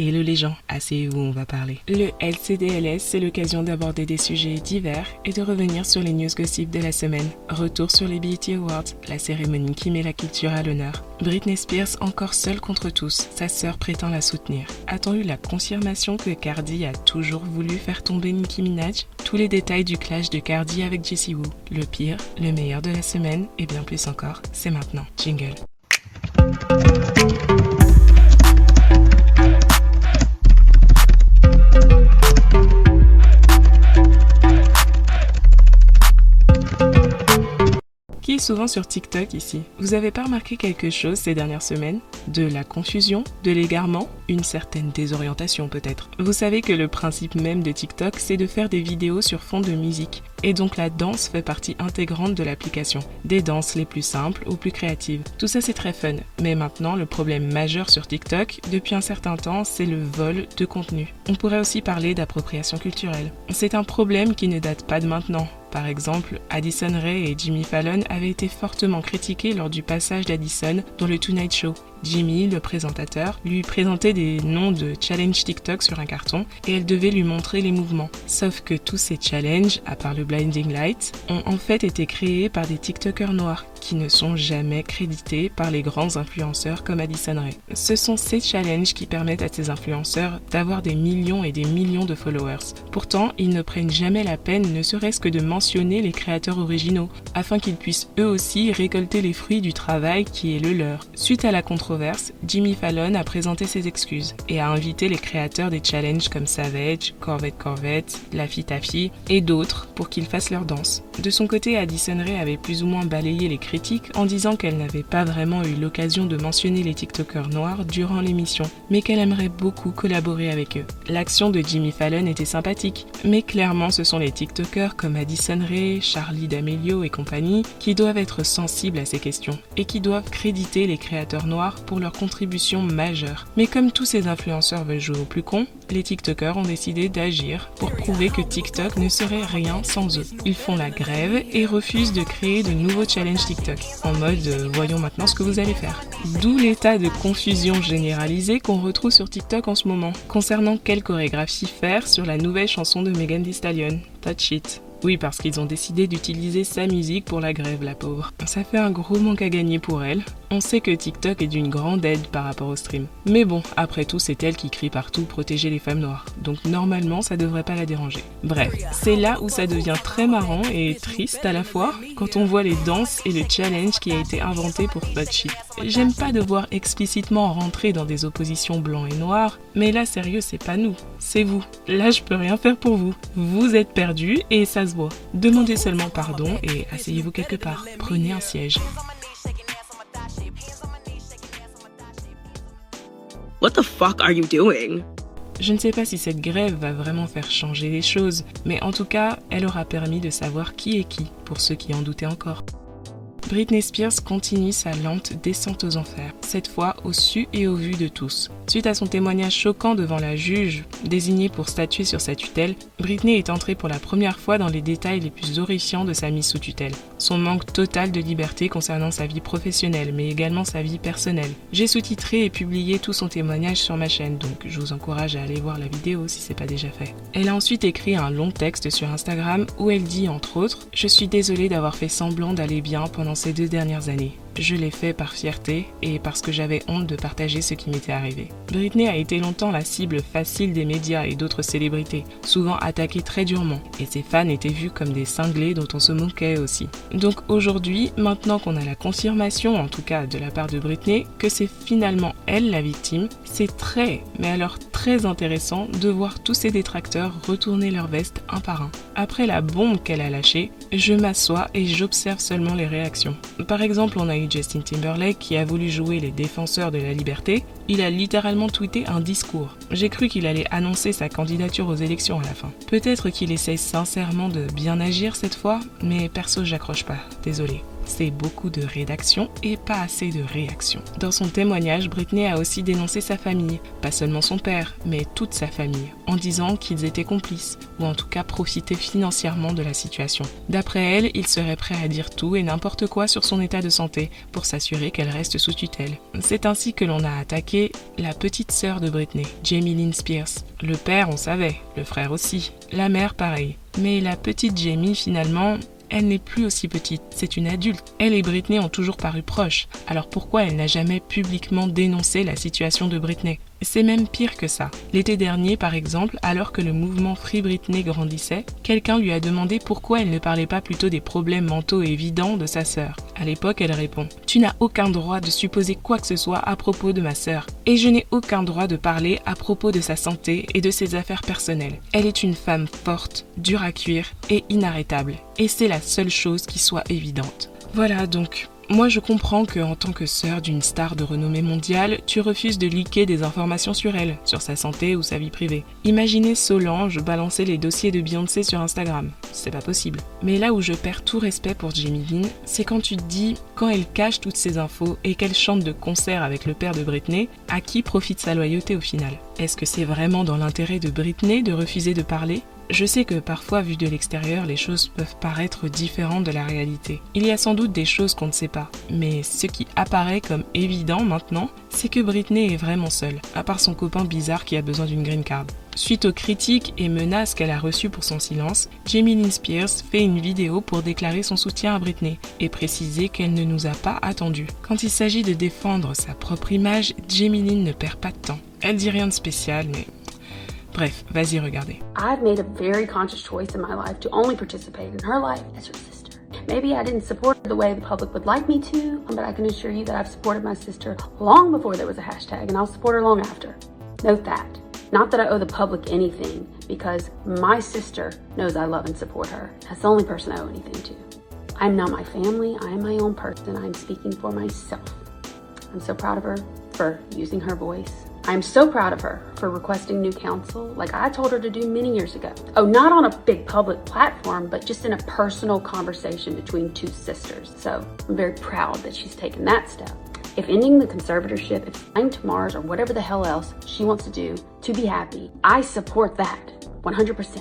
Hello les gens, asseyez-vous, on va parler. Le LCDLS, c'est l'occasion d'aborder des sujets divers et de revenir sur les news gossip de la semaine. Retour sur les BET Awards, la cérémonie qui met la culture à l'honneur. Britney Spears encore seule contre tous, sa sœur prétend la soutenir. A-t-on eu la confirmation que Cardi a toujours voulu faire tomber Nicki Minaj? Tous les détails du clash de Cardi avec Jessie Woo. Le pire, le meilleur de la semaine et bien plus encore, c'est maintenant. Jingle. Qui est souvent sur TikTok ici? Vous avez pas remarqué quelque chose ces dernières semaines? De la confusion, de l'égarement, une certaine désorientation peut-être. Vous savez que le principe même de TikTok, c'est de faire des vidéos sur fond de musique. Et donc la danse fait partie intégrante de l'application. Des danses les plus simples ou plus créatives. Tout ça c'est très fun. Mais maintenant, le problème majeur sur TikTok, depuis un certain temps, c'est le vol de contenu. On pourrait aussi parler d'appropriation culturelle. C'est un problème qui ne date pas de maintenant. Par exemple, Addison Rae et Jimmy Fallon avaient été fortement critiqués lors du passage d'Addison dans le Tonight Show. Jimmy, le présentateur, lui présentait des noms de challenges TikTok sur un carton et elle devait lui montrer les mouvements. Sauf que tous ces challenges, à part le Blinding Light, ont en fait été créés par des TikTokers noirs qui ne sont jamais crédités par les grands influenceurs comme Addison Rae. Ce sont ces challenges qui permettent à ces influenceurs d'avoir des millions et des millions de followers. Pourtant, ils ne prennent jamais la peine, ne serait-ce que de mentionner les créateurs originaux, afin qu'ils puissent eux aussi récolter les fruits du travail qui est le leur. Suite à la controverse, Jimmy Fallon a présenté ses excuses et a invité les créateurs des challenges comme Savage, Corvette, Laffy Taffy et d'autres pour qu'ils fassent leur danse. De son côté, Addison Rae avait plus ou moins balayé les critiques en disant qu'elle n'avait pas vraiment eu l'occasion de mentionner les TikTokers noirs durant l'émission, mais qu'elle aimerait beaucoup collaborer avec eux. L'action de Jimmy Fallon était sympathique, mais clairement ce sont les TikTokers comme Addison Rae, Charli D'Amelio et compagnie qui doivent être sensibles à ces questions et qui doivent créditer les créateurs noirs pour leur contribution majeure. Mais comme tous ces influenceurs veulent jouer au plus con, les TikTokers ont décidé d'agir pour prouver que TikTok ne serait rien sans eux. Ils font la grève et refusent de créer de nouveaux challenges TikTok, en mode voyons maintenant ce que vous allez faire. D'où l'état de confusion généralisée qu'on retrouve sur TikTok en ce moment, concernant quelle chorégraphie faire sur la nouvelle chanson de Megan Thee Stallion, Touch It. Oui, parce qu'ils ont décidé d'utiliser sa musique pour la grève, la pauvre. Ça fait un gros manque à gagner pour elle. On sait que TikTok est d'une grande aide par rapport au stream. Mais bon, après tout, c'est elle qui crie partout protéger les femmes noires. Donc normalement, ça devrait pas la déranger. Bref, c'est là où ça devient très marrant et triste à la fois, quand on voit les danses et le challenge qui a été inventé pour Touch It. J'aime pas devoir explicitement rentrer dans des oppositions blancs et noirs, mais là, sérieux, c'est pas nous, c'est vous. Là, je peux rien faire pour vous. Vous êtes perdus et ça se voit. Demandez seulement pardon et asseyez-vous quelque part. Prenez un siège. What the fuck are you doing? Je ne sais pas si cette grève va vraiment faire changer les choses, mais en tout cas, elle aura permis de savoir qui est qui, pour ceux qui en doutaient encore. Britney Spears continue sa lente descente aux enfers, cette fois au su et au vu de tous. Suite à son témoignage choquant devant la juge, désignée pour statuer sur sa tutelle, Britney est entrée pour la première fois dans les détails les plus horrifiants de sa mise sous tutelle. Son manque total de liberté concernant sa vie professionnelle, mais également sa vie personnelle. J'ai sous-titré et publié tout son témoignage sur ma chaîne, donc je vous encourage à aller voir la vidéo si c'est pas déjà fait. Elle a ensuite écrit un long texte sur Instagram où elle dit entre autres « Je suis désolée d'avoir fait semblant d'aller bien pendant ces 2 dernières années. Je l'ai fait par fierté et parce que j'avais honte de partager ce qui m'était arrivé. » Britney a été longtemps la cible facile des médias et d'autres célébrités, souvent attaquée très durement, et ses fans étaient vus comme des cinglés dont on se moquait aussi. Donc aujourd'hui, maintenant qu'on a la confirmation, en tout cas de la part de Britney, que c'est finalement elle la victime, c'est très, mais alors très intéressant de voir tous ses détracteurs retourner leur veste un par un. Après la bombe qu'elle a lâchée, je m'assois et j'observe seulement les réactions. Par exemple, on a eu Justin Timberlake qui a voulu jouer les défenseurs de la liberté. Il a littéralement tweeté un discours. J'ai cru qu'il allait annoncer sa candidature aux élections à la fin. Peut-être qu'il essaye sincèrement de bien agir cette fois, mais perso j'accroche pas, désolé. c'est beaucoup de rédaction et pas assez de réaction. Dans son témoignage, Britney a aussi dénoncé sa famille, pas seulement son père, mais toute sa famille, en disant qu'ils étaient complices, ou en tout cas profitaient financièrement de la situation. D'après elle, il serait prêt à dire tout et n'importe quoi sur son état de santé pour s'assurer qu'elle reste sous tutelle. C'est ainsi que l'on a attaqué la petite sœur de Britney, Jamie Lynn Spears. Le père, on savait, le frère aussi, la mère pareil. Mais la petite Jamie, finalement, elle n'est plus aussi petite, c'est une adulte. Elle et Britney ont toujours paru proches, alors pourquoi elle n'a jamais publiquement dénoncé la situation de Britney ? C'est même pire que ça. L'été dernier, par exemple, alors que le mouvement Free Britney grandissait, quelqu'un lui a demandé pourquoi elle ne parlait pas plutôt des problèmes mentaux évidents de sa sœur. À l'époque, elle répond « Tu n'as aucun droit de supposer quoi que ce soit à propos de ma sœur, et je n'ai aucun droit de parler à propos de sa santé et de ses affaires personnelles. Elle est une femme forte, dure à cuire et inarrêtable, et c'est la seule chose qui soit évidente. » Voilà donc. Moi, je comprends qu'en tant que sœur d'une star de renommée mondiale, tu refuses de leaker des informations sur elle, sur sa santé ou sa vie privée. Imaginez Solange balancer les dossiers de Beyoncé sur Instagram. C'est pas possible. Mais là où je perds tout respect pour Jamie Lynn, c'est quand tu te dis, quand elle cache toutes ces infos et qu'elle chante de concert avec le père de Britney, à qui profite sa loyauté au final ? Est-ce que c'est vraiment dans l'intérêt de Britney de refuser de parler ? Je sais que parfois, vu de l'extérieur, les choses peuvent paraître différentes de la réalité. Il y a sans doute des choses qu'on ne sait pas, mais ce qui apparaît comme évident maintenant, c'est que Britney est vraiment seule, à part son copain bizarre qui a besoin d'une green card. Suite aux critiques et menaces qu'elle a reçues pour son silence, Jamie Lynn Spears fait une vidéo pour déclarer son soutien à Britney et préciser qu'elle ne nous a pas attendus. Quand il s'agit de défendre sa propre image, Jamie Lynn ne perd pas de temps. Elle dit rien de spécial, mais... Bref, vas-y, regardez. I've made a very conscious choice in my life to only participate in her life as her sister. Maybe I didn't support her the way the public would like me to, but I can assure you that I've supported my sister long before there was a hashtag, and I'll support her long after. Note that. Not that I owe the public anything, because my sister knows I love and support her. That's the only person I owe anything to. I'm not my family, I am my own person, I'm speaking for myself. I'm so proud of her for using her voice. I'm so proud of her for requesting new counsel like I told her to do many years ago. Oh, not on a big public platform, but just in a personal conversation between two sisters. So I'm very proud that she's taken that step. If ending the conservatorship, if flying to Mars or whatever the hell else she wants to do to be happy, I support that 100%.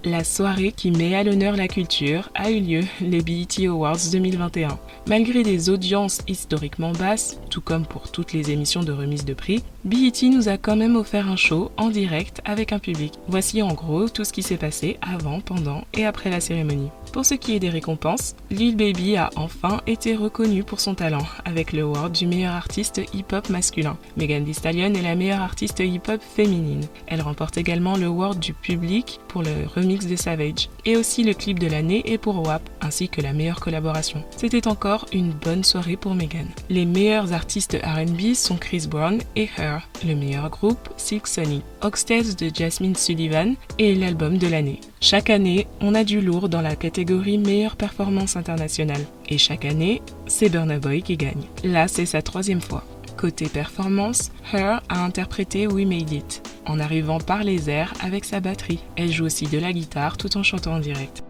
La soirée qui met à l'honneur la culture a eu lieu, les BET Awards 2021. Malgré des audiences historiquement basses, tout comme pour toutes les émissions de remise de prix, BET nous a quand même offert un show en direct avec un public. Voici en gros tout ce qui s'est passé avant, pendant et après la cérémonie. Pour ce qui est des récompenses, Lil Baby a enfin été reconnu pour son talent avec le award du meilleur artiste hip-hop masculin. Megan Thee Stallion est la meilleure artiste hip-hop féminine. Elle remporte également le award du public pour le remix de Savage et aussi le clip de l'année et pour WAP ainsi que la meilleure collaboration. C'était encore une bonne soirée pour Megan. Les meilleurs artistes R&B sont Chris Brown et Her, le meilleur groupe Silk Sonic, Oxtails de Jasmine Sullivan et l'album de l'année. Chaque année, on a du lourd dans la catégorie meilleure performance internationale. Et chaque année, c'est Burna Boy qui gagne. Là, c'est sa 3e fois. Côté performance, Her a interprété We Made It, en arrivant par les airs avec sa batterie. Elle joue aussi de la guitare tout en chantant en direct.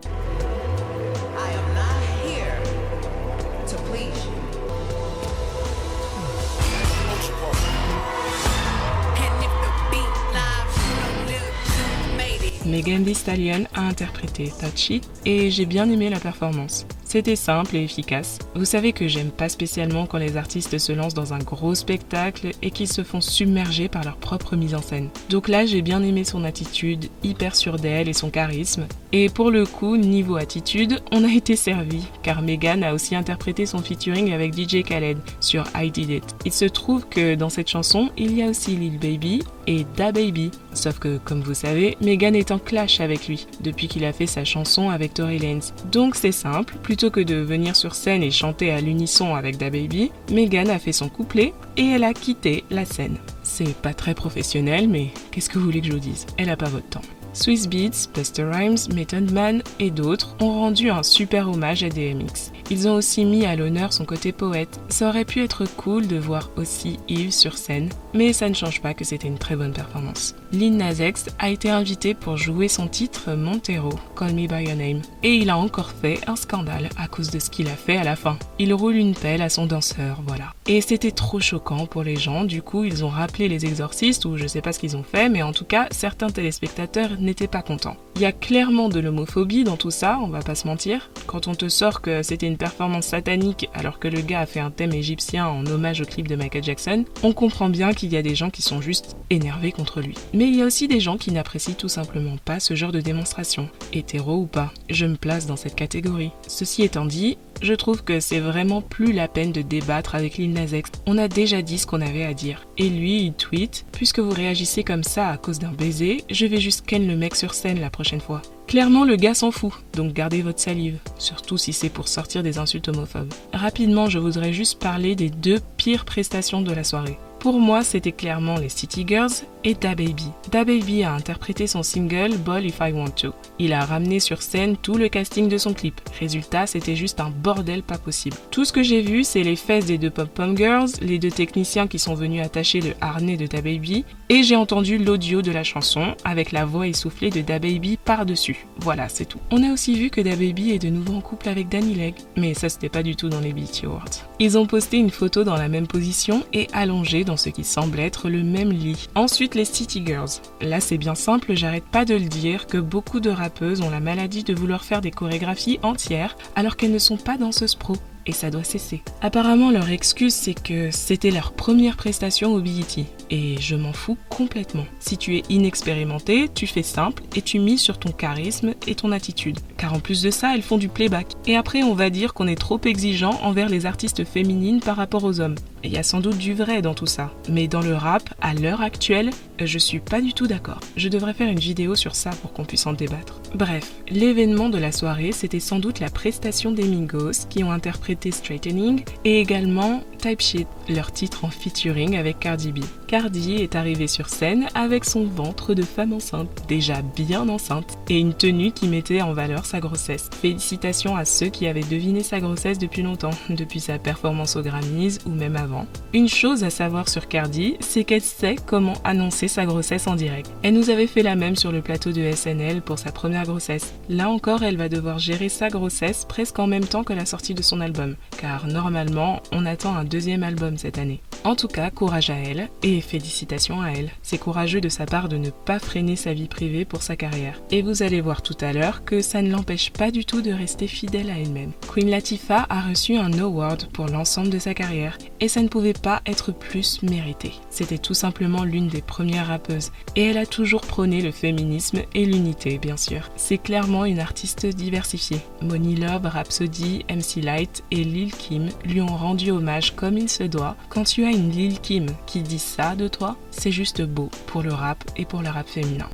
Megan Thee Stallion a interprété Touchy et j'ai bien aimé la performance. C'était simple et efficace. Vous savez que j'aime pas spécialement quand les artistes se lancent dans un gros spectacle et qu'ils se font submerger par leur propre mise en scène. Donc là, j'ai bien aimé son attitude, hyper sûre d'elle et son charisme. Et pour le coup, niveau attitude, on a été servi, car Megan a aussi interprété son featuring avec DJ Khaled sur I Did It. Il se trouve que dans cette chanson, il y a aussi Lil Baby et DaBaby. Sauf que, comme vous savez, Megan est en clash avec lui, depuis qu'il a fait sa chanson avec Tory Lanez. Donc c'est simple, plutôt que de venir sur scène et chanter à l'unisson avec DaBaby, Megan a fait son couplet et elle a quitté la scène. C'est pas très professionnel, mais qu'est-ce que vous voulez que je vous dise ? Elle a pas votre temps. Swizz Beatz, Busta Rhymes, Method Man et d'autres ont rendu un super hommage à DMX. Ils ont aussi mis à l'honneur son côté poète. Ça aurait pu être cool de voir aussi Yves sur scène, mais ça ne change pas que c'était une très bonne performance. Lil Nas X a été invité pour jouer son titre Montero, Call Me By Your Name, et il a encore fait un scandale à cause de ce qu'il a fait à la fin. Il roule une pelle à son danseur, voilà. Et c'était trop choquant pour les gens, du coup ils ont rappelé les exorcistes ou je sais pas ce qu'ils ont fait, mais en tout cas certains téléspectateurs n'étaient pas contents. Il y a clairement de l'homophobie dans tout ça, on va pas se mentir. Quand on te sort que c'était une performance satanique alors que le gars a fait un thème égyptien en hommage au clip de Michael Jackson, on comprend bien qu'il y a des gens qui sont juste énervés contre lui. Mais il y a aussi des gens qui n'apprécient tout simplement pas ce genre de démonstration, hétéro ou pas. Je me place dans cette catégorie. Ceci étant dit, je trouve que c'est vraiment plus la peine de débattre avec Lil Nas X. On a déjà dit ce qu'on avait à dire. Et lui, il tweet « Puisque vous réagissez comme ça à cause d'un baiser, je vais juste ken le mec sur scène la prochaine fois. » Clairement, le gars s'en fout, donc gardez votre salive, surtout si c'est pour sortir des insultes homophobes. Rapidement, je voudrais juste parler des 2 pires prestations de la soirée. Pour moi, c'était clairement les City Girls et DaBaby. DaBaby a interprété son single Ball If I Want To. Il a ramené sur scène tout le casting de son clip. Résultat, c'était juste un bordel pas possible. Tout ce que j'ai vu, c'est les fesses des 2 pom-pom girls, les 2 techniciens qui sont venus attacher le harnais de DaBaby, et j'ai entendu l'audio de la chanson avec la voix essoufflée de DaBaby par-dessus. Voilà, c'est tout. On a aussi vu que DaBaby est de nouveau en couple avec Danny Leg, mais ça c'était pas du tout dans les BET Awards. Ils ont posté une photo dans la même position et allongés dans ce qui semble être le même lit. Ensuite, les City Girls. Là, c'est bien simple, j'arrête pas de le dire que beaucoup de rappeuses ont la maladie de vouloir faire des chorégraphies entières alors qu'elles ne sont pas danseuses pro. Et ça doit cesser. Apparemment, leur excuse, c'est que c'était leur première prestation au BET. Et je m'en fous complètement. Si tu es inexpérimenté, tu fais simple et tu mises sur ton charisme et ton attitude. Car en plus de ça, elles font du playback. Et après, on va dire qu'on est trop exigeant envers les artistes féminines par rapport aux hommes. Il y a sans doute du vrai dans tout ça. Mais dans le rap, à l'heure actuelle, je suis pas du tout d'accord. Je devrais faire une vidéo sur ça pour qu'on puisse en débattre. Bref, l'événement de la soirée, c'était sans doute la prestation des Migos qui ont interprété Straightening et également Type Shit, leur titre en featuring avec Cardi B. Cardi est arrivée sur scène avec son ventre de femme enceinte, déjà bien enceinte, et une tenue qui mettait en valeur sa grossesse. Félicitations à ceux qui avaient deviné sa grossesse depuis longtemps, depuis sa performance aux Grammys ou même avant. Une chose à savoir sur Cardi, c'est qu'elle sait comment annoncer sa grossesse en direct. Elle nous avait fait la même sur le plateau de SNL pour sa première grossesse. Là encore, elle va devoir gérer sa grossesse presque en même temps que la sortie de son album, car normalement, on attend un 2e album cette année. En tout cas, courage à elle et félicitations à elle. C'est courageux de sa part de ne pas freiner sa vie privée pour sa carrière. Et vous allez voir tout à l'heure que ça ne l'empêche pas du tout de rester fidèle à elle-même. Queen Latifah a reçu un award pour l'ensemble de sa carrière et ça ne pouvait pas être plus mérité. C'était tout simplement l'une des premières rappeuses et elle a toujours prôné le féminisme et l'unité, bien sûr. C'est clairement une artiste diversifiée. Monie Love, Rhapsody, MC Lyte et Lil Kim lui ont rendu hommage comme il se doit. Quand tu as une Lil Kim qui dit ça de toi, c'est juste beau pour le rap et pour le rap féminin.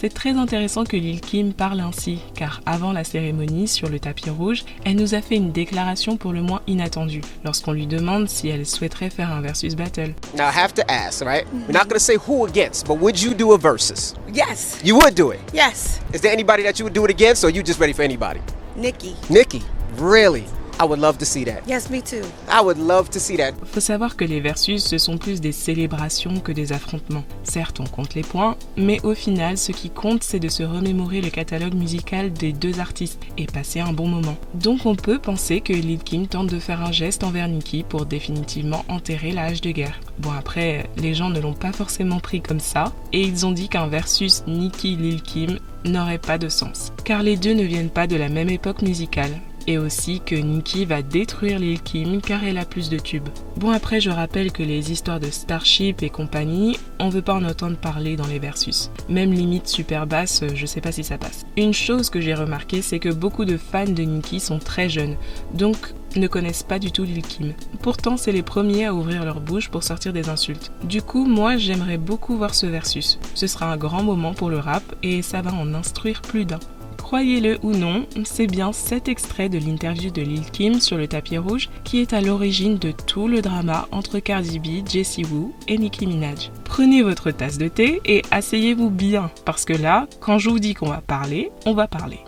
C'est très intéressant que Lil Kim parle ainsi, car avant la cérémonie, sur le tapis rouge, elle nous a fait une déclaration pour le moins inattendue, lorsqu'on lui demande si elle souhaiterait faire un versus battle. Now I have to ask, right? We're not going to say who against, but would you do a versus? Yes. You would do it? Yes. Is there anybody that you would do it against, or are you just ready for anybody? Nikki. Nikki? Really? I would love to see that. Yes, me too. I would love to see that. Faut savoir que les versus, ce sont plus des célébrations que des affrontements. Certes, on compte les points, mais au final, ce qui compte, c'est de se remémorer le catalogue musical des 2 artistes et passer un bon moment. Donc on peut penser que Lil Kim tente de faire un geste envers Nicki pour définitivement enterrer la hache de guerre. Bon après, les gens ne l'ont pas forcément pris comme ça, et ils ont dit qu'un versus Nicki-Lil Kim n'aurait pas de sens. Car les 2 ne viennent pas de la même époque musicale. Et aussi que Nicki va détruire Lil Kim car elle a plus de tubes. Bon après je rappelle que les histoires de Starship et compagnie, on veut pas en entendre parler dans les versus. Même limite super basse, je sais pas si ça passe. Une chose que j'ai remarqué, c'est que beaucoup de fans de Nicki sont très jeunes, donc ne connaissent pas du tout Lil Kim. Pourtant c'est les premiers à ouvrir leur bouche pour sortir des insultes. Du coup moi j'aimerais beaucoup voir ce versus. Ce sera un grand moment pour le rap et ça va en instruire plus d'un. Croyez-le ou non, c'est bien cet extrait de l'interview de Lil Kim sur le tapis rouge qui est à l'origine de tout le drama entre Cardi B, Jessie Woo et Nicki Minaj. Prenez votre tasse de thé et asseyez-vous bien, parce que là, quand je vous dis qu'on va parler, on va parler.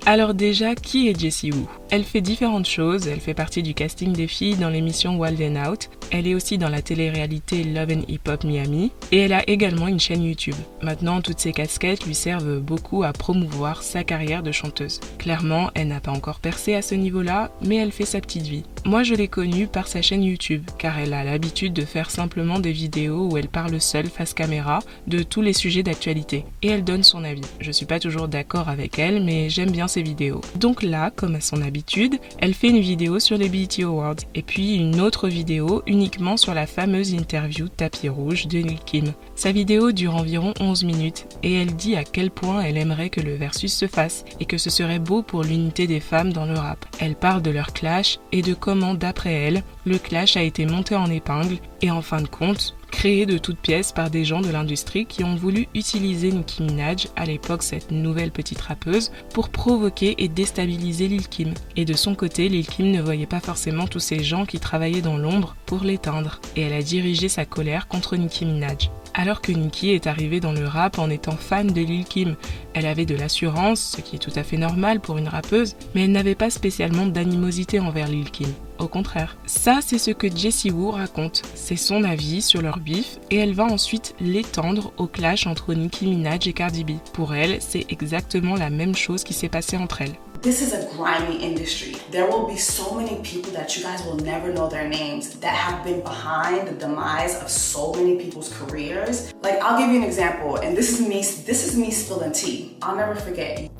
Alors déjà, qui est Jessie Woo ? Elle fait différentes choses, elle fait partie du casting des filles dans l'émission Wild 'N Out, elle est aussi dans la télé-réalité Love & Hip Hop Miami, et elle a également une chaîne YouTube. Maintenant, toutes ces casquettes lui servent beaucoup à promouvoir sa carrière de chanteuse. Clairement, elle n'a pas encore percé à ce niveau-là, mais elle fait sa petite vie. Moi, je l'ai connue par sa chaîne YouTube, car elle a l'habitude de faire simplement des vidéos où elle parle seule face caméra de tous les sujets d'actualité, et elle donne son avis. Je suis pas toujours d'accord avec elle, mais j'aime bien ses vidéos. Donc là, comme à son habitude, elle fait une vidéo sur les BET Awards et puis une autre vidéo uniquement sur la fameuse interview tapis rouge de Lil Kim. Sa vidéo dure environ 11 minutes et elle dit à quel point elle aimerait que le versus se fasse et que ce serait beau pour l'unité des femmes dans le rap. Elle parle de leur clash et de comment, d'après elle, le clash a été monté en épingle et en fin de compte, créé de toutes pièces par des gens de l'industrie qui ont voulu utiliser Nicki Minaj, à l'époque cette nouvelle petite rappeuse, pour provoquer et déstabiliser Lil Kim. Et de son côté, Lil Kim ne voyait pas forcément tous ces gens qui travaillaient dans l'ombre pour l'éteindre, et elle a dirigé sa colère contre Nicki Minaj. Alors que Nicki est arrivée dans le rap en étant fan de Lil Kim. Elle avait de l'assurance, ce qui est tout à fait normal pour une rappeuse, mais elle n'avait pas spécialement d'animosité envers Lil Kim. Au contraire. Ça, c'est ce que Jessie Woo raconte. C'est son avis sur leur bif et elle va ensuite l'étendre au clash entre Nicki Minaj et Cardi B. Pour elle, c'est exactement la même chose qui s'est passée entre elles. This is a grimy industry. There will be so many people that you guys will never know their names that have been behind the demise of so many people's careers. Like, I'll give you an example, and this is me spilling tea. I'll never forget.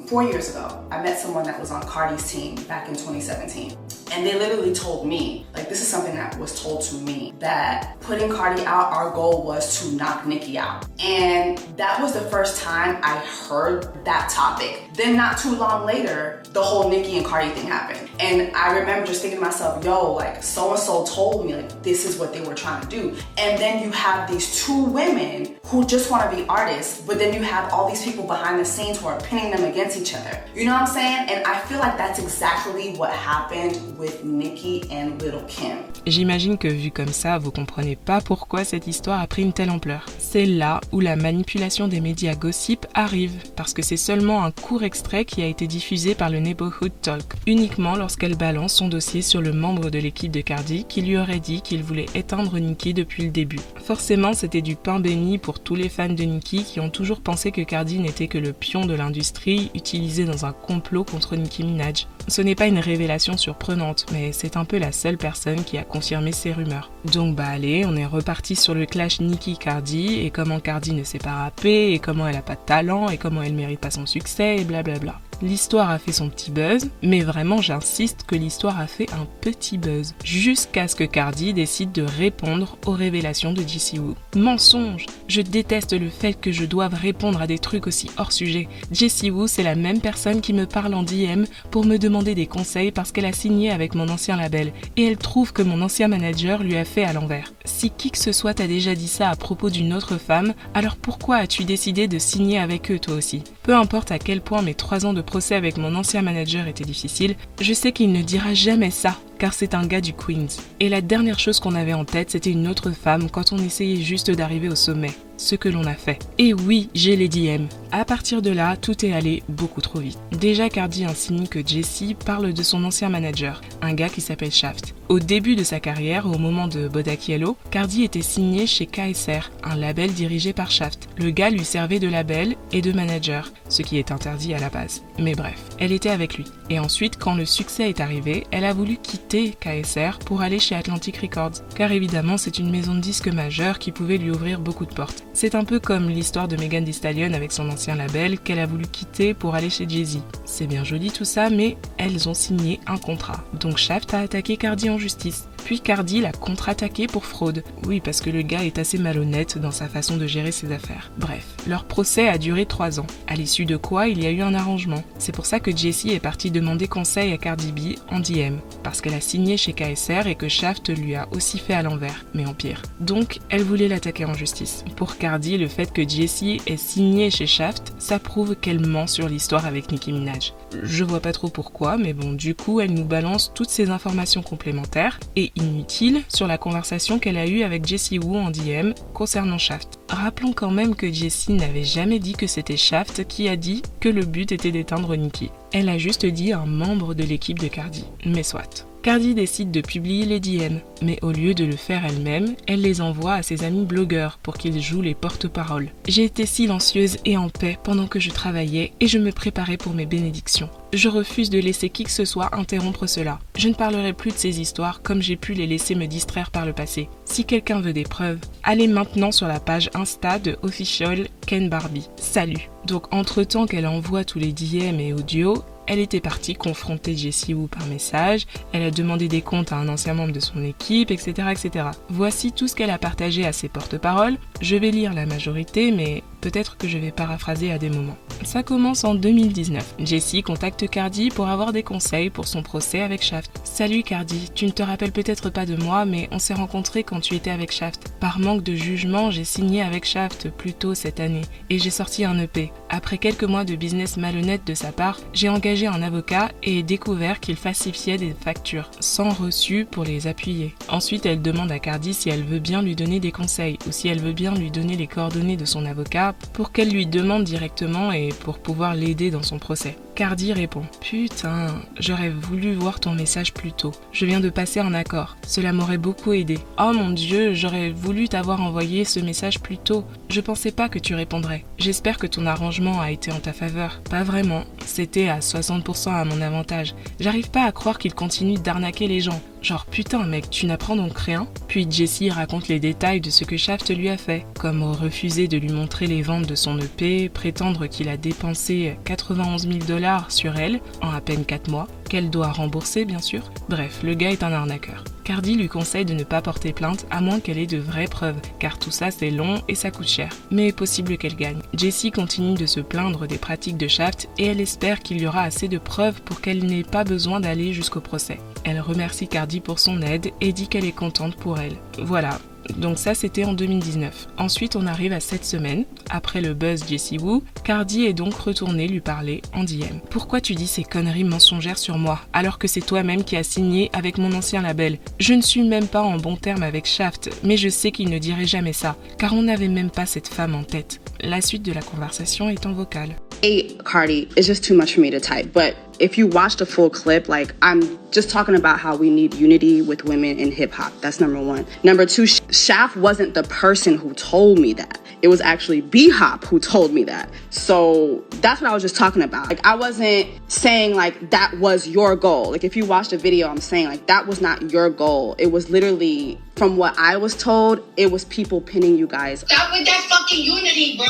4 years ago, I met someone that was on Cardi's team back in 2017. And they literally told me, like, this is something that was told to me, that putting Cardi out, our goal was to knock Nicki out. And that was the first time I heard that topic. Then not too long later, the whole Nicki and Cardi thing happened. And I remember just thinking to myself, yo, like, so-and-so told me, like, this is what they were trying to do. And then you have these two women who just want to be artists, but then you have all these people behind the scenes who are pinning them against each other. You know what I'm saying? And I feel like that's exactly what happened with Nicki and Lil Kim. J'imagine que vu comme ça, vous comprenez pas pourquoi cette histoire a pris une telle ampleur. C'est là où la manipulation des médias gossip arrive, parce que c'est seulement un court extrait qui a été diffusé par le Neighborhood Talk, uniquement lorsqu'elle balance son dossier sur le membre de l'équipe de Cardi qui lui aurait dit qu'il voulait éteindre Nicki depuis le début. Forcément, c'était du pain béni pour tous les fans de Nicki qui ont toujours pensé que Cardi n'était que le pion de l'industrie utilisé dans un complot contre Nicki Minaj. Ce n'est pas une révélation surprenante, mais c'est un peu la seule personne qui a confirmé ces rumeurs. Donc bah allez, on est reparti sur le clash Nicki-Cardi et comment Cardi ne sait pas rapper et comment elle a pas de talent et comment elle mérite pas son succès et blablabla. L'histoire a fait son petit buzz, mais vraiment j'insiste que l'histoire a fait un petit buzz, jusqu'à ce que Cardi décide de répondre aux révélations de Jessie Woo. Mensonge! Je déteste le fait que je doive répondre à des trucs aussi hors sujet. Jessie Woo, c'est la même personne qui me parle en DM pour me demander des conseils parce qu'elle a signé avec mon ancien label, et elle trouve que mon ancien manager lui a fait à l'envers. Si qui que ce soit t'a déjà dit ça à propos d'une autre femme, alors pourquoi as-tu décidé de signer avec eux toi aussi? Peu importe à quel point mes 3 ans de procès avec mon ancien manager étaient difficiles, je sais qu'il ne dira jamais ça, car c'est un gars du Queens. Et la dernière chose qu'on avait en tête, c'était une autre femme quand on essayait juste d'arriver au sommet. Ce que l'on a fait. Et oui, j'ai les DM. À partir de là, tout est allé beaucoup trop vite. Déjà, Cardi insinue que Jessie parle de son ancien manager, un gars qui s'appelle Shaft. Au début de sa carrière, au moment de Bodak Yellow, Cardi était signée chez KSR, un label dirigé par Shaft. Le gars lui servait de label et de manager, ce qui est interdit à la base. Mais bref, elle était avec lui. Et ensuite, quand le succès est arrivé, elle a voulu quitter KSR pour aller chez Atlantic Records, car évidemment, c'est une maison de disques majeure qui pouvait lui ouvrir beaucoup de portes. C'est un peu comme l'histoire de Megan Thee Stallion avec son ancien label qu'elle a voulu quitter pour aller chez Jay-Z. C'est bien joli tout ça, mais elles ont signé un contrat. Donc Shaft a attaqué Cardi en justice. Puis Cardi l'a contre-attaqué pour fraude. Oui, parce que le gars est assez malhonnête dans sa façon de gérer ses affaires. Bref, leur procès a duré 3 ans, à l'issue de quoi il y a eu un arrangement. C'est pour ça que Jessie est partie demander conseil à Cardi B en DM, parce qu'elle a signé chez KSR et que Shaft lui a aussi fait à l'envers, mais en pire. Donc, elle voulait l'attaquer en justice. Pour Cardi, le fait que Jessie ait signé chez Shaft, ça prouve qu'elle ment sur l'histoire avec Nicki Minaj. Je vois pas trop pourquoi, mais bon, du coup, elle nous balance toutes ces informations complémentaires et inutiles sur la conversation qu'elle a eue avec Jessie Woo en DM concernant Shaft. Rappelons quand même que Jessie n'avait jamais dit que c'était Shaft qui a dit que le but était d'éteindre Nicki. Elle a juste dit un membre de l'équipe de Cardi, mais soit. Cardi décide de publier les DM, mais au lieu de le faire elle-même, elle les envoie à ses amis blogueurs pour qu'ils jouent les porte-paroles. J'ai été silencieuse et en paix pendant que je travaillais et je me préparais pour mes bénédictions. Je refuse de laisser qui que ce soit interrompre cela. Je ne parlerai plus de ces histoires comme j'ai pu les laisser me distraire par le passé. Si quelqu'un veut des preuves, allez maintenant sur la page Insta de Official Ken Barbie. Salut! Donc entre-temps qu'elle envoie tous les DM et audios, elle était partie confronter Jessie Woo par message, elle a demandé des comptes à un ancien membre de son équipe, etc. etc. Voici tout ce qu'elle a partagé à ses porte-paroles. Je vais lire la majorité, mais peut-être que je vais paraphraser à des moments. Ça commence en 2019. Jessie contacte Cardi pour avoir des conseils pour son procès avec Shaft. Salut Cardi, tu ne te rappelles peut-être pas de moi, mais on s'est rencontrés quand tu étais avec Shaft. Par manque de jugement, j'ai signé avec Shaft plus tôt cette année et j'ai sorti un EP. Après quelques mois de business malhonnête de sa part, j'ai engagé un avocat et découvert qu'il falsifiait des factures sans reçu pour les appuyer. Ensuite, elle demande à Cardi si elle veut bien lui donner des conseils ou si elle veut bien lui donner les coordonnées de son avocat pour qu'elle lui demande directement et pour pouvoir l'aider dans son procès. Cardi répond « Putain, j'aurais voulu voir ton message plus tôt. Je viens de passer un accord. Cela m'aurait beaucoup aidé. Oh mon Dieu, j'aurais voulu t'avoir envoyé ce message plus tôt. Je pensais pas que tu répondrais. J'espère que ton arrangement a été en ta faveur. Pas vraiment. C'était à 60% à mon avantage. J'arrive pas à croire qu'il continue d'arnaquer les gens. Genre putain mec, tu n'apprends donc rien ?» Puis Jessie raconte les détails de ce que Shaft lui a fait, comme refuser de lui montrer les ventes de son EP, prétendre qu'il a dépensé 91 000 $ sur elle en à peine 4 mois, qu'elle doit rembourser bien sûr. Bref, le gars est un arnaqueur. Cardi lui conseille de ne pas porter plainte à moins qu'elle ait de vraies preuves, car tout ça c'est long et ça coûte cher. Mais possible qu'elle gagne. Jessie continue de se plaindre des pratiques de Shaft et elle espère qu'il y aura assez de preuves pour qu'elle n'ait pas besoin d'aller jusqu'au procès. Elle remercie Cardi pour son aide et dit qu'elle est contente pour elle. Voilà. Donc ça c'était en 2019. Ensuite on arrive à cette semaine. Après le buzz Jessie Woo, Cardi est donc retournée lui parler en DM. Pourquoi tu dis ces conneries mensongères sur moi alors que c'est toi-même qui as signé avec mon ancien label? Je ne suis même pas en bon terme avec Shaft, mais je sais qu'il ne dirait jamais ça, car on n'avait même pas cette femme en tête. La suite de la conversation est en vocale. Hey, Cardi, it's just too much for me to type, but if you watch the full clip, like, I'm just talking about how we need unity with women in hip-hop. That's number one. Number two, Shaft wasn't the person who told me that. It was actually B-Hop who told me that. So that's what I was just talking about. Like, I wasn't saying, like, that was your goal. Like, if you watch the video, I'm saying, like, that was not your goal. It was literally, from what I was told, it was people pinning you guys. Stop with that fucking unity, bro.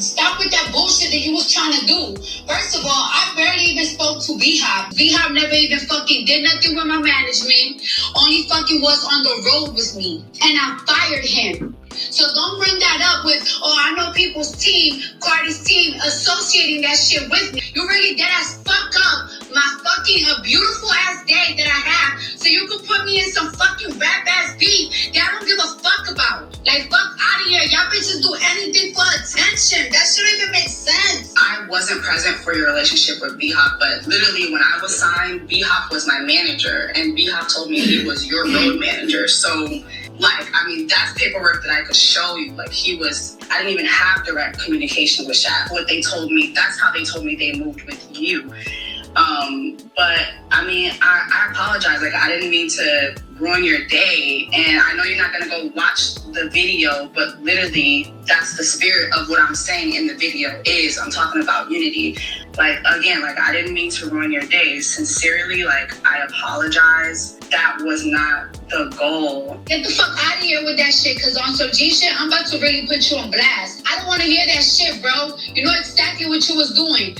Stop with that bullshit that you was trying to do. First of all, I barely even spoke to B-Hop. B-Hop never even fucking did nothing with my management. Only fucking was on the road with me. And I fired him. So don't bring that up with, oh, I know people's team, Cardi's team, associating that shit with me. You really dead ass fuck up my fucking a beautiful ass day that I have so you can put me in some fucking rap ass beat that I don't give a fuck about. Like, fuck out of here. Y'all bitches do anything for attention. That shouldn't even make sense. I wasn't present for your relationship with B-Hop, but literally when I was signed, B-Hop was my manager, and B-Hop told me he was your road manager. So, like, I mean, that's paperwork that I could show you. Like, I didn't even have direct communication with Shaq. What they told me, that's how they told me they moved with you. But I mean, I apologize. Like, I didn't mean to ruin your day. And I know you're not gonna go watch the video, but literally that's the spirit of what I'm saying in the video is I'm talking about unity. Like, again, like, I didn't mean to ruin your day. Sincerely, like, I apologize. That was not the goal. Get the fuck out of here with that shit, cause on some G shit, I'm about to really put you on blast. I don't wanna hear that shit, bro. You know exactly what you was doing.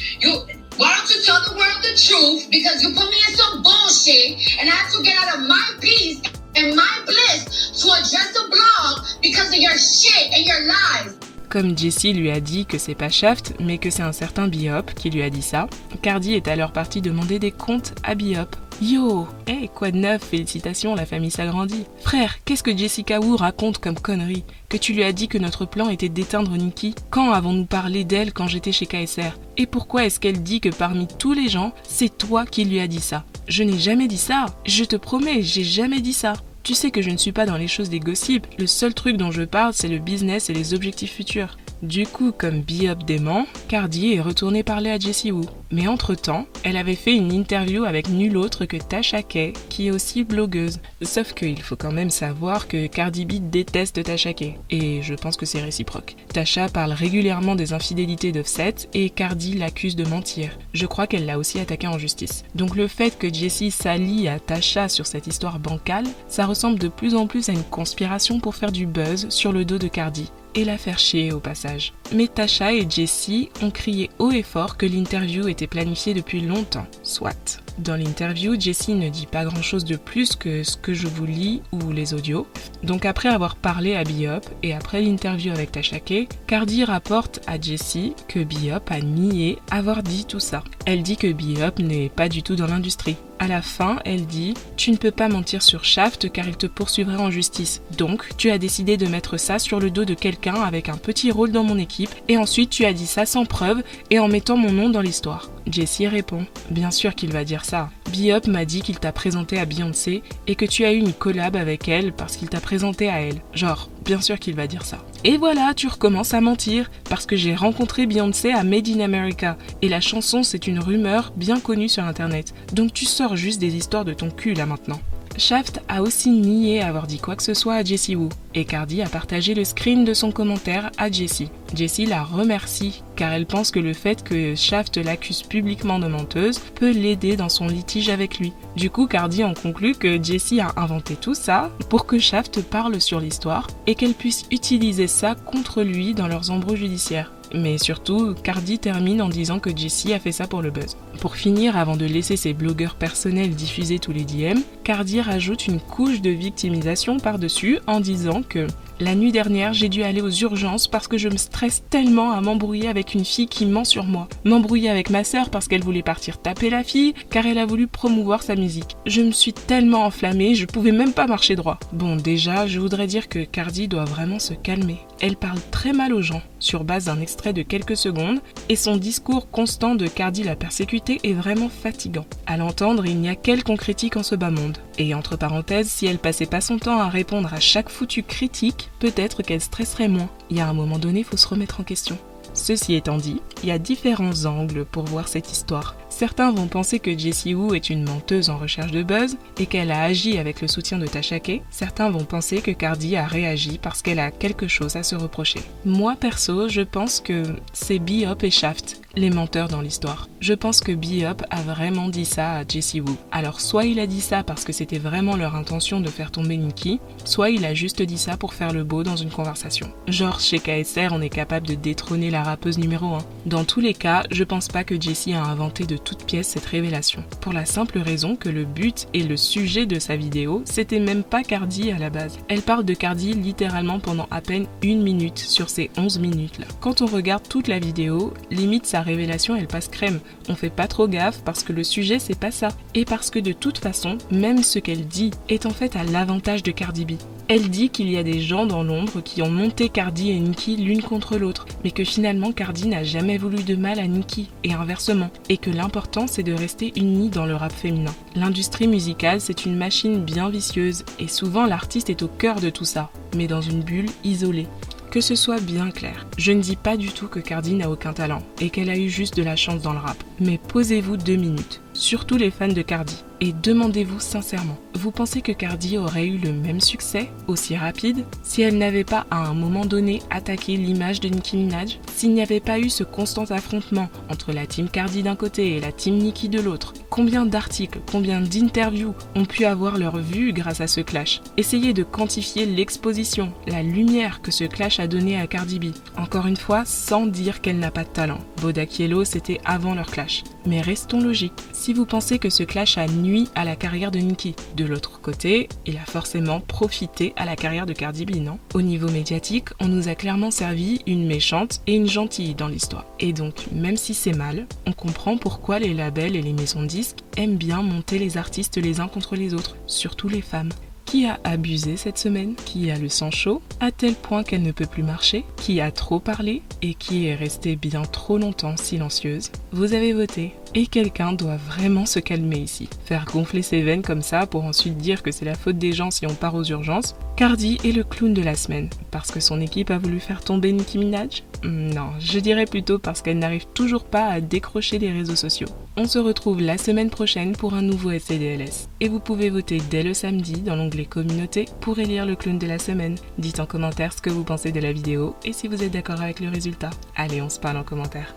Why don't you tell the world the truth? Because you put me in some bullshit and I had to get out of my peace. and my bliss to address a blog because of your shit and your lies. Comme Jessie lui a dit que c'est pas Shaft, mais que c'est un certain Biop qui lui a dit ça, Cardi est alors partie demander des comptes à Biop. Yo, hey, quoi de neuf, félicitations, la famille s'agrandit. Frère, qu'est-ce que Jessica Wu raconte comme connerie? Que tu lui as dit que notre plan était d'éteindre Nicki? Quand avons-nous parlé d'elle quand j'étais chez KSR? Et pourquoi est-ce qu'elle dit que parmi tous les gens, c'est toi qui lui as dit ça? Je n'ai jamais dit ça, je te promets, j'ai jamais dit ça. Tu sais que je ne suis pas dans les choses des gossips, le seul truc dont je parle c'est le business et les objectifs futurs. Du coup, comme Biop dément, Cardi est retournée parler à Jessie Wu. Mais entre-temps, elle avait fait une interview avec nul autre que Tasha K, qui est aussi blogueuse. Sauf qu'il faut quand même savoir que Cardi B déteste Tasha K, et je pense que c'est réciproque. Tasha parle régulièrement des infidélités d'Offset, et Cardi l'accuse de mentir. Je crois qu'elle l'a aussi attaqué en justice. Donc le fait que Jessie s'allie à Tasha sur cette histoire bancale, ça ressemble de plus en plus à une conspiration pour faire du buzz sur le dos de Cardi. Et la faire chier au passage. Mais Tasha et Jessie ont crié haut et fort que l'interview était planifiée depuis longtemps. Soit. Dans l'interview, Jessie ne dit pas grand chose de plus que ce que je vous lis ou les audios. Donc après avoir parlé à Biop et après l'interview avec Tasha K, Cardi rapporte à Jessie que Biop a nié avoir dit tout ça. Elle dit que Biop n'est pas du tout dans l'industrie. À la fin, elle dit « Tu ne peux pas mentir sur Shaft car il te poursuivrait en justice. Donc, tu as décidé de mettre ça sur le dos de quelqu'un avec un petit rôle dans mon équipe et ensuite tu as dit ça sans preuve et en mettant mon nom dans l'histoire. » Jessie répond « Bien sûr qu'il va dire ça. Biop m'a dit qu'il t'a présenté à Beyoncé et que tu as eu une collab avec elle parce qu'il t'a présenté à elle. Genre, bien sûr qu'il va dire ça. Et voilà, tu recommences à mentir parce que j'ai rencontré Beyoncé à Made in America et la chanson c'est une rumeur bien connue sur internet. Donc tu sors juste des histoires de ton cul là maintenant. Shaft a aussi nié avoir dit quoi que ce soit à Jessie Wu et Cardi a partagé le screen de son commentaire à Jessie. Jessie la remercie car elle pense que le fait que Shaft l'accuse publiquement de menteuse peut l'aider dans son litige avec lui. Du coup, Cardi en conclut que Jessie a inventé tout ça pour que Shaft parle sur l'histoire et qu'elle puisse utiliser ça contre lui dans leurs embrouilles judiciaires. Mais surtout, Cardi termine en disant que Jessie a fait ça pour le buzz. Pour finir, avant de laisser ses blogueurs personnels diffuser tous les DM, Cardi rajoute une couche de victimisation par-dessus en disant que la nuit dernière, j'ai dû aller aux urgences parce que je me stresse tellement à m'embrouiller avec une fille qui ment sur moi. M'embrouiller avec ma sœur parce qu'elle voulait partir taper la fille car elle a voulu promouvoir sa musique. Je me suis tellement enflammée, je pouvais même pas marcher droit. Bon, déjà, je voudrais dire que Cardi doit vraiment se calmer. Elle parle très mal aux gens, sur base d'un extrait de quelques secondes, et son discours constant de Cardi la persécutée est vraiment fatigant. À l'entendre, il n'y a qu'elle qu'on critique en ce bas monde. Et entre parenthèses, si elle passait pas son temps à répondre à chaque foutue critique, peut-être qu'elle stresserait moins. Il y a un moment donné, faut se remettre en question. Ceci étant dit, il y a différents angles pour voir cette histoire. Certains vont penser que Jessie Wu est une menteuse en recherche de buzz et qu'elle a agi avec le soutien de Tasha K. Certains vont penser que Cardi a réagi parce qu'elle a quelque chose à se reprocher. Moi perso, je pense que c'est Biop et Shaft, les menteurs dans l'histoire. Je pense que Biop a vraiment dit ça à Jessie Wu. Alors soit il a dit ça parce que c'était vraiment leur intention de faire tomber Nicki, soit il a juste dit ça pour faire le beau dans une conversation. Genre chez KSR, on est capable de détrôner la rappeuse numéro 1. Dans tous les cas, je pense pas que Jessie a inventé de toute pièce cette révélation. Pour la simple raison que le but et le sujet de sa vidéo, c'était même pas Cardi à la base. Elle parle de Cardi littéralement pendant à peine 1 minute sur ces 11 minutes là. Quand on regarde toute la vidéo, limite sa révélation elle passe crème. On fait pas trop gaffe parce que le sujet c'est pas ça. Et parce que de toute façon, même ce qu'elle dit est en fait à l'avantage de Cardi B. Elle dit qu'il y a des gens dans l'ombre qui ont monté Cardi et Nicki l'une contre l'autre, mais que finalement Cardi n'a jamais voulu de mal à Nicki, et inversement, et que l'important c'est de rester unis dans le rap féminin. L'industrie musicale c'est une machine bien vicieuse, et souvent l'artiste est au cœur de tout ça, mais dans une bulle isolée. Que ce soit bien clair, je ne dis pas du tout que Cardi n'a aucun talent, et qu'elle a eu juste de la chance dans le rap, mais posez-vous 2 minutes, surtout les fans de Cardi, et demandez-vous sincèrement, vous pensez que Cardi aurait eu le même succès, aussi rapide, si elle n'avait pas à un moment donné attaqué l'image de Nicki Minaj, s'il n'y avait pas eu ce constant affrontement entre la team Cardi d'un côté et la team Nicki de l'autre? Combien d'articles, combien d'interviews ont pu avoir leur vue grâce à ce clash? Essayez de quantifier l'exposition, la lumière que ce clash a donné à Cardi B. Encore une fois, sans dire qu'elle n'a pas de talent. Bodak Yellow, c'était avant leur clash. Mais restons logiques. Si vous pensez que ce clash a nui à la carrière de Nicki, de l'autre côté, il a forcément profité à la carrière de Cardi B, non? Au niveau médiatique, on nous a clairement servi une méchante et une gentille dans l'histoire. Et donc, même si c'est mal, on comprend pourquoi les labels et les maisons de disques aiment bien monter les artistes les uns contre les autres, surtout les femmes. Qui a abusé cette semaine? Qui a le sang chaud à tel point qu'elle ne peut plus marcher? Qui a trop parlé et qui est restée bien trop longtemps silencieuse? Vous avez voté. Et quelqu'un doit vraiment se calmer ici. Faire gonfler ses veines comme ça pour ensuite dire que c'est la faute des gens si on part aux urgences. Cardi est le clown de la semaine. Parce que son équipe a voulu faire tomber Nicki Minaj? Non, je dirais plutôt parce qu'elle n'arrive toujours pas à décrocher des réseaux sociaux. On se retrouve la semaine prochaine pour un nouveau SCDLS. Et vous pouvez voter dès le samedi dans l'onglet communauté pour élire le clown de la semaine. Dites en commentaire ce que vous pensez de la vidéo et si vous êtes d'accord avec le résultat. Allez, on se parle en commentaire.